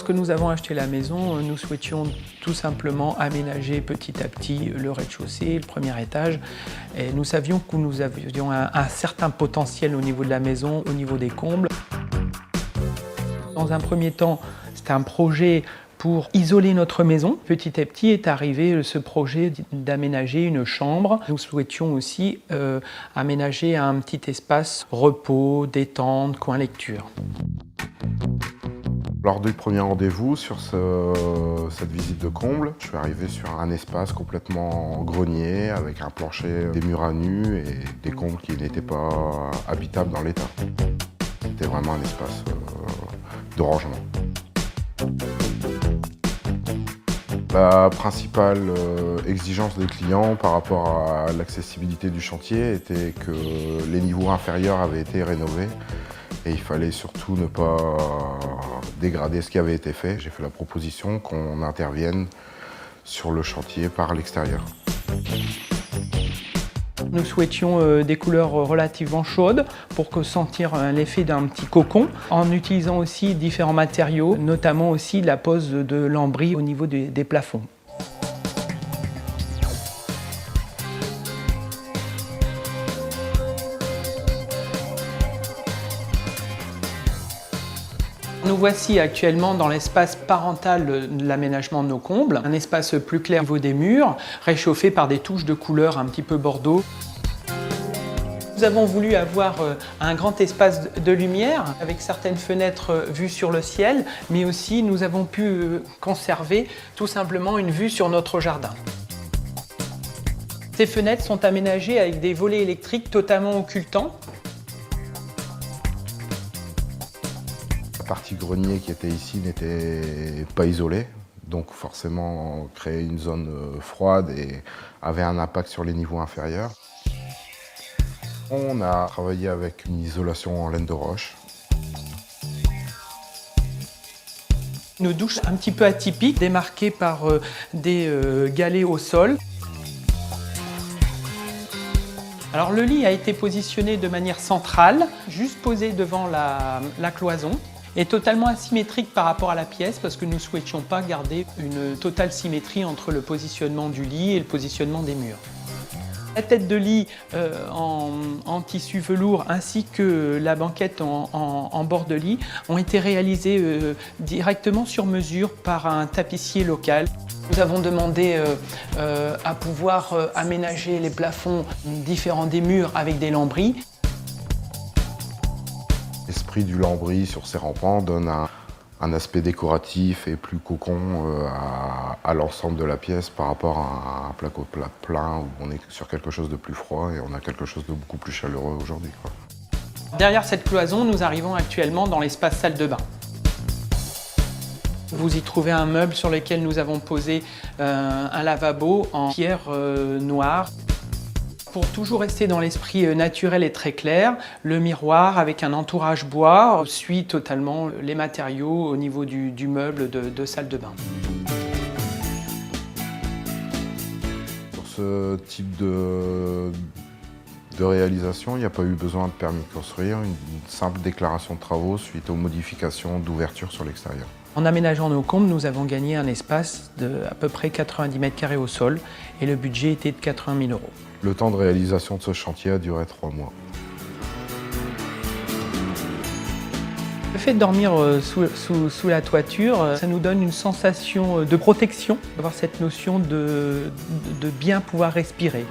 Lorsque nous avons acheté la maison, nous souhaitions tout simplement aménager petit à petit le rez-de-chaussée, le premier étage. Et nous savions que nous avions un certain potentiel au niveau de la maison, au niveau des combles. Dans un premier temps, c'était un projet pour isoler notre maison. Petit à petit est arrivé ce projet d'aménager une chambre. Nous souhaitions aussi aménager un petit espace repos, détente, coin lecture. Lors du premier rendez-vous sur cette visite de comble, je suis arrivé sur un espace complètement grenier avec un plancher, des murs à nu et des combles qui n'étaient pas habitables dans l'état. C'était vraiment un espace de rangement. La principale exigence des clients par rapport à l'accessibilité du chantier était que les niveaux inférieurs avaient été rénovés et il fallait surtout ne pas dégrader ce qui avait été fait. J'ai fait la proposition qu'on intervienne sur le chantier par l'extérieur. Nous souhaitions des couleurs relativement chaudes pour sentir l'effet d'un petit cocon, en utilisant aussi différents matériaux, notamment aussi la pose de lambris au niveau des plafonds. Nous voici actuellement dans l'espace parental de l'aménagement de nos combles, un espace plus clair au niveau des murs, réchauffé par des touches de couleur un petit peu bordeaux. Nous avons voulu avoir un grand espace de lumière avec certaines fenêtres vues sur le ciel, mais aussi nous avons pu conserver tout simplement une vue sur notre jardin. Ces fenêtres sont aménagées avec des volets électriques totalement occultants. La partie grenier qui était ici n'était pas isolée, donc forcément créer une zone froide et avait un impact sur les niveaux inférieurs. On a travaillé avec une isolation en laine de roche. Une douche un petit peu atypique, démarquée par des galets au sol. Alors le lit a été positionné de manière centrale, juste posé devant la cloison, et totalement asymétrique par rapport à la pièce parce que nous ne souhaitions pas garder une totale symétrie entre le positionnement du lit et le positionnement des murs. La tête de lit en tissu velours ainsi que la banquette en bord de lit ont été réalisées directement sur mesure par un tapissier local. Nous avons demandé à pouvoir aménager les plafonds différents des murs avec des lambris. L'esprit du lambris sur ces rampants donne un aspect décoratif et plus cocon à l'ensemble de la pièce par rapport à un placo plein où on est sur quelque chose de plus froid et on a quelque chose de beaucoup plus chaleureux aujourd'hui. Derrière cette cloison, nous arrivons actuellement dans l'espace salle de bain. Vous y trouvez un meuble sur lequel nous avons posé un lavabo en pierre noire. Pour toujours rester dans l'esprit naturel et très clair, le miroir avec un entourage bois suit totalement les matériaux au niveau du meuble de salle de bain. Sur ce type de réalisation, il n'y a pas eu besoin de permis de construire, une simple déclaration de travaux suite aux modifications d'ouverture sur l'extérieur. En aménageant nos combles, nous avons gagné un espace de à peu près 90 mètres carrés au sol et le budget était de 80 000 €. Le temps de réalisation de ce chantier a duré 3 mois. Le fait de dormir sous la toiture, ça nous donne une sensation de protection, d'avoir cette notion de bien pouvoir respirer.